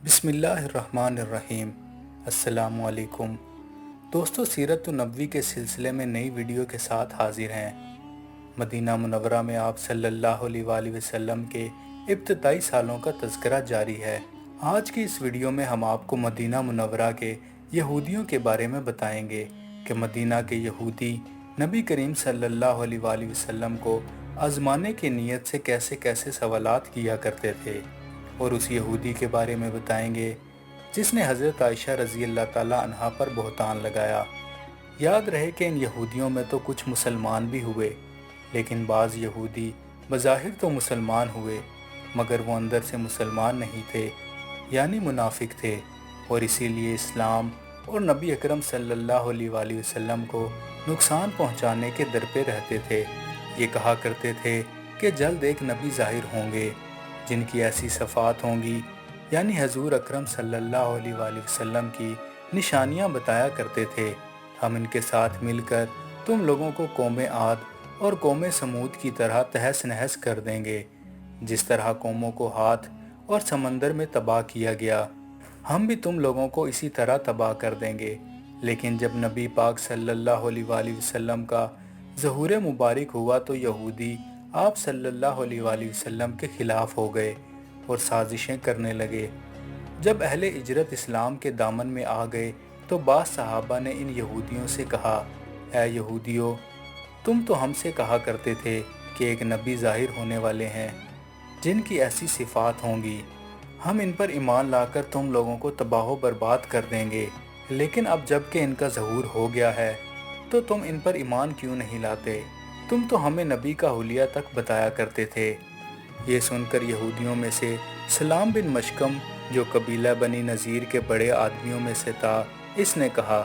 بسم اللہ الرحمن الرحیم۔ السلام علیکم دوستو، سیرت النبوی کے سلسلے میں نئی ویڈیو کے ساتھ حاضر ہیں۔ مدینہ منورہ میں آپ صلی اللہ علیہ وآلہ وسلم کے ابتدائی سالوں کا تذکرہ جاری ہے۔ آج کی اس ویڈیو میں ہم آپ کو مدینہ منورہ کے یہودیوں کے بارے میں بتائیں گے کہ مدینہ کے یہودی نبی کریم صلی اللہ علیہ وآلہ وسلم کو آزمانے کی نیت سے کیسے کیسے سوالات کیا کرتے تھے، اور اس یہودی کے بارے میں بتائیں گے جس نے حضرت عائشہ رضی اللہ تعالیٰ عنہا پر بہتان لگایا۔ یاد رہے کہ ان یہودیوں میں تو کچھ مسلمان بھی ہوئے، لیکن بعض یہودی بظاہر تو مسلمان ہوئے مگر وہ اندر سے مسلمان نہیں تھے، یعنی منافق تھے، اور اسی لیے اسلام اور نبی اکرم صلی اللہ علیہ وآلہ وسلم کو نقصان پہنچانے کے در پہ رہتے تھے۔ یہ کہا کرتے تھے کہ جلد ایک نبی ظاہر ہوں گے جن کی ایسی صفات ہوں گی، یعنی حضور اکرم صلی اللہ علیہ وآلہ وسلم کی نشانیاں بتایا کرتے تھے۔ ہم ان کے ساتھ مل کر تم لوگوں کو قوم عاد اور قوم سمود کی طرح تہس نہس کر دیں گے، جس طرح قوموں کو ہاتھ اور سمندر میں تباہ کیا گیا، ہم بھی تم لوگوں کو اسی طرح تباہ کر دیں گے۔ لیکن جب نبی پاک صلی اللہ علیہ وآلہ وسلم کا ظہور مبارک ہوا تو یہودی آپ صلی اللہ علیہ وآلہ وسلم کے خلاف ہو گئے اور سازشیں کرنے لگے۔ جب اہل ہجرت اسلام کے دامن میں آ گئے تو بعض صحابہ نے ان یہودیوں سے کہا، اے یہودیو، تم تو ہم سے کہا کرتے تھے کہ ایک نبی ظاہر ہونے والے ہیں جن کی ایسی صفات ہوں گی، ہم ان پر ایمان لا کر تم لوگوں کو تباہ و برباد کر دیں گے، لیکن اب جب کہ ان کا ظہور ہو گیا ہے تو تم ان پر ایمان کیوں نہیں لاتے؟ تم تو ہمیں نبی کا حلیہ تک بتایا کرتے تھے۔ یہ سن کر یہودیوں میں سے سلام بن مشکم، جو قبیلہ بنی نذیر کے بڑے آدمیوں میں سے تھا، اس نے کہا،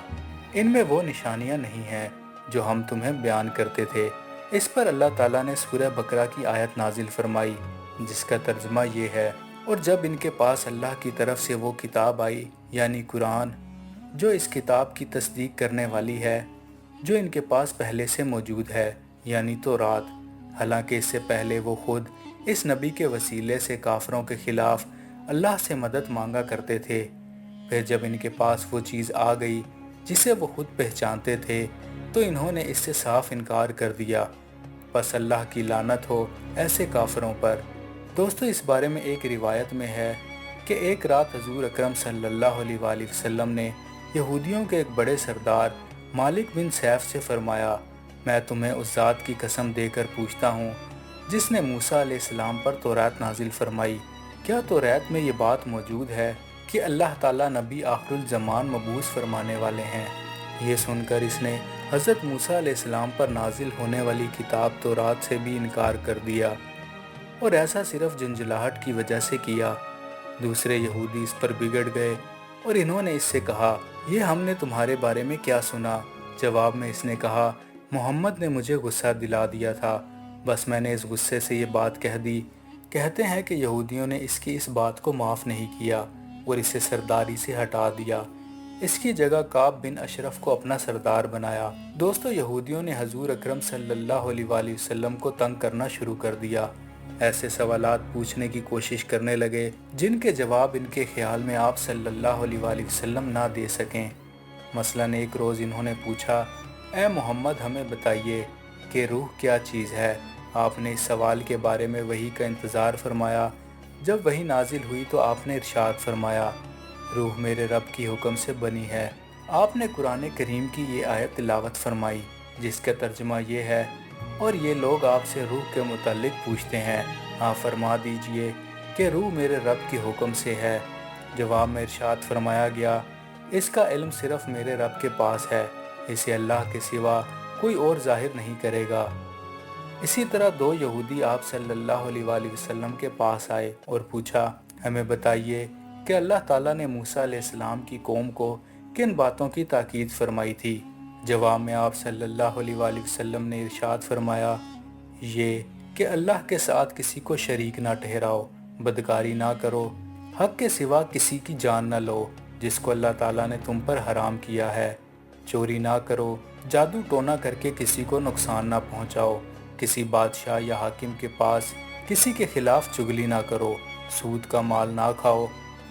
ان میں وہ نشانیاں نہیں ہیں جو ہم تمہیں بیان کرتے تھے۔ اس پر اللہ تعالیٰ نے سورہ بقرہ کی آیت نازل فرمائی جس کا ترجمہ یہ ہے، اور جب ان کے پاس اللہ کی طرف سے وہ کتاب آئی، یعنی قرآن، جو اس کتاب کی تصدیق کرنے والی ہے جو ان کے پاس پہلے سے موجود ہے، یعنی تورات، حالانکہ اس سے پہلے وہ خود اس نبی کے وسیلے سے کافروں کے خلاف اللہ سے مدد مانگا کرتے تھے۔ پھر جب ان کے پاس وہ چیز آ گئی جسے وہ خود پہچانتے تھے تو انہوں نے اس سے صاف انکار کر دیا۔ پس اللہ کی لعنت ہو ایسے کافروں پر۔ دوستو، اس بارے میں ایک روایت میں ہے کہ ایک رات حضور اکرم صلی اللہ علیہ وآلہ وسلم نے یہودیوں کے ایک بڑے سردار مالک بن سیف سے فرمایا، میں تمہیں اس ذات کی قسم دے کر پوچھتا ہوں جس نے موسیٰ علیہ السلام پر تورات نازل فرمائی، کیا تورات میں یہ بات موجود ہے کہ اللہ تعالیٰ نبی آخر الزمان مبعوث فرمانے والے ہیں؟ یہ سن کر اس نے حضرت موسیٰ علیہ السلام پر نازل ہونے والی کتاب تورات سے بھی انکار کر دیا، اور ایسا صرف جھنجھلاہٹ کی وجہ سے کیا۔ دوسرے یہودی اس پر بگڑ گئے اور انہوں نے اس سے کہا، یہ ہم نے تمہارے بارے میں کیا سنا؟ جواب میں اس نے کہا، محمد نے مجھے غصہ دلا دیا تھا، بس میں نے اس غصے سے یہ بات کہہ دی۔ کہتے ہیں کہ یہودیوں نے اس کی اس بات کو معاف نہیں کیا اور اسے سرداری سے ہٹا دیا، اس کی جگہ کعب بن اشرف کو اپنا سردار بنایا۔ دوستو، یہودیوں نے حضور اکرم صلی اللہ علیہ وآلہ وسلم کو تنگ کرنا شروع کر دیا، ایسے سوالات پوچھنے کی کوشش کرنے لگے جن کے جواب ان کے خیال میں آپ صلی اللہ علیہ وآلہ وسلم نہ دے سکیں۔ مثلاً ایک روز انہوں نے پوچھا، اے محمد، ہمیں بتائیے کہ روح کیا چیز ہے؟ آپ نے اس سوال کے بارے میں وحی کا انتظار فرمایا۔ جب وحی نازل ہوئی تو آپ نے ارشاد فرمایا، روح میرے رب کی حکم سے بنی ہے۔ آپ نے قرآن کریم کی یہ آیت تلاوت فرمائی جس کا ترجمہ یہ ہے، اور یہ لوگ آپ سے روح کے متعلق پوچھتے ہیں، آپ فرما دیجئے کہ روح میرے رب کی حکم سے ہے۔ جواب میں ارشاد فرمایا گیا، اس کا علم صرف میرے رب کے پاس ہے، اسے اللہ کے سوا کوئی اور ظاہر نہیں کرے گا۔ اسی طرح دو یہودی آپ صلی اللہ علیہ وآلہ وسلم کے پاس آئے اور پوچھا، ہمیں بتائیے کہ اللہ تعالیٰ نے موسیٰ علیہ السلام کی قوم کو کن باتوں کی تاکید فرمائی تھی؟ جواب میں آپ صلی اللہ علیہ وآلہ وسلم نے ارشاد فرمایا، یہ کہ اللہ کے ساتھ کسی کو شریک نہ ٹھہراؤ، بدکاری نہ کرو، حق کے سوا کسی کی جان نہ لو جس کو اللہ تعالیٰ نے تم پر حرام کیا ہے، چوری نہ کرو، جادو ٹونا کر کے کسی کو نقصان نہ پہنچاؤ، کسی بادشاہ یا حاکم کے پاس کسی کے خلاف چغلی نہ کرو، سود کا مال نہ کھاؤ،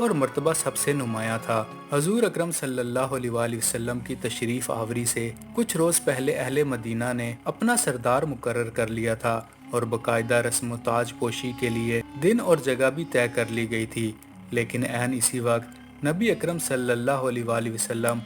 اور مرتبہ سب سے نمایاں تھا۔ حضور اکرم صلی اللہ علیہ وآلہ وسلم کی تشریف آوری سے کچھ روز پہلے اہل مدینہ نے اپنا سردار مقرر کر لیا تھا اور باقاعدہ رسم و تاج پوشی کے لیے دن اور جگہ بھی طے کر لی گئی تھی، لیکن عین اسی وقت نبی اکرم صلی اللہ علیہ وآلہ وسلم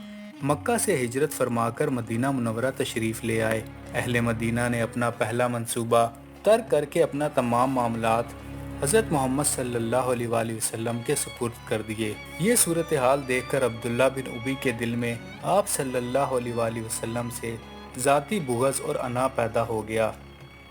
مکہ سے ہجرت فرما کر مدینہ منورہ تشریف لے آئے۔ اہل مدینہ نے اپنا پہلا منصوبہ ترک کر کے اپنا تمام معاملات حضرت محمد صلی اللہ علیہ وآلہ وسلم کے سپرد کر دیے۔ یہ صورتحال دیکھ کر عبداللہ بن ابی کے دل میں آپ صلی اللہ علیہ وآلہ وسلم سے ذاتی بغض اور انا پیدا ہو گیا،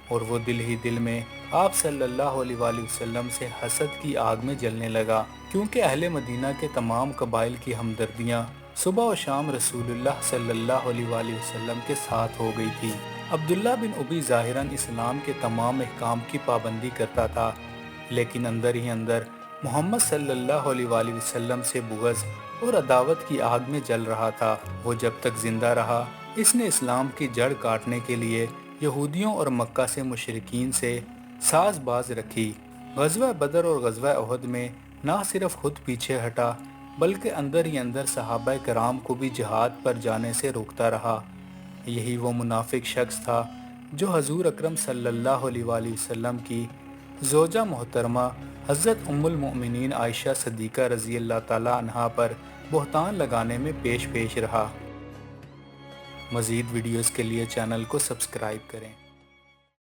اور وہ دل ہی دل میں آپ صلی اللہ علیہ وآلہ وسلم سے حسد کی آگ میں جلنے لگا، کیونکہ اہل مدینہ کے تمام قبائل کی ہمدردیاں صبح و شام رسول اللہ صلی اللہ علیہ وآلہ وسلم کے ساتھ ہو گئی تھی۔ عبداللہ بن ابی ظاہراً اسلام کے تمام احکام کی پابندی کرتا تھا، لیکن اندر ہی اندر محمد صلی اللہ علیہ وآلہ وسلم سے بغض اور عداوت کی آگ میں جل رہا تھا۔ وہ جب تک زندہ رہا اس نے اسلام کی جڑ کاٹنے کے لیے یہودیوں اور مکہ سے مشرکین سے ساز باز رکھی۔ غزوہ بدر اور غزوہ احد میں نہ صرف خود پیچھے ہٹا بلکہ اندر ہی اندر صحابہ کرام کو بھی جہاد پر جانے سے روکتا رہا۔ یہی وہ منافق شخص تھا جو حضور اکرم صلی اللہ علیہ وآلہ وسلم کی زوجہ محترمہ حضرت ام المؤمنین عائشہ صدیقہ رضی اللہ تعالیٰ عنہا پر بہتان لگانے میں پیش رہا۔ مزید ویڈیوز کے لیے چینل کو سبسکرائب کریں۔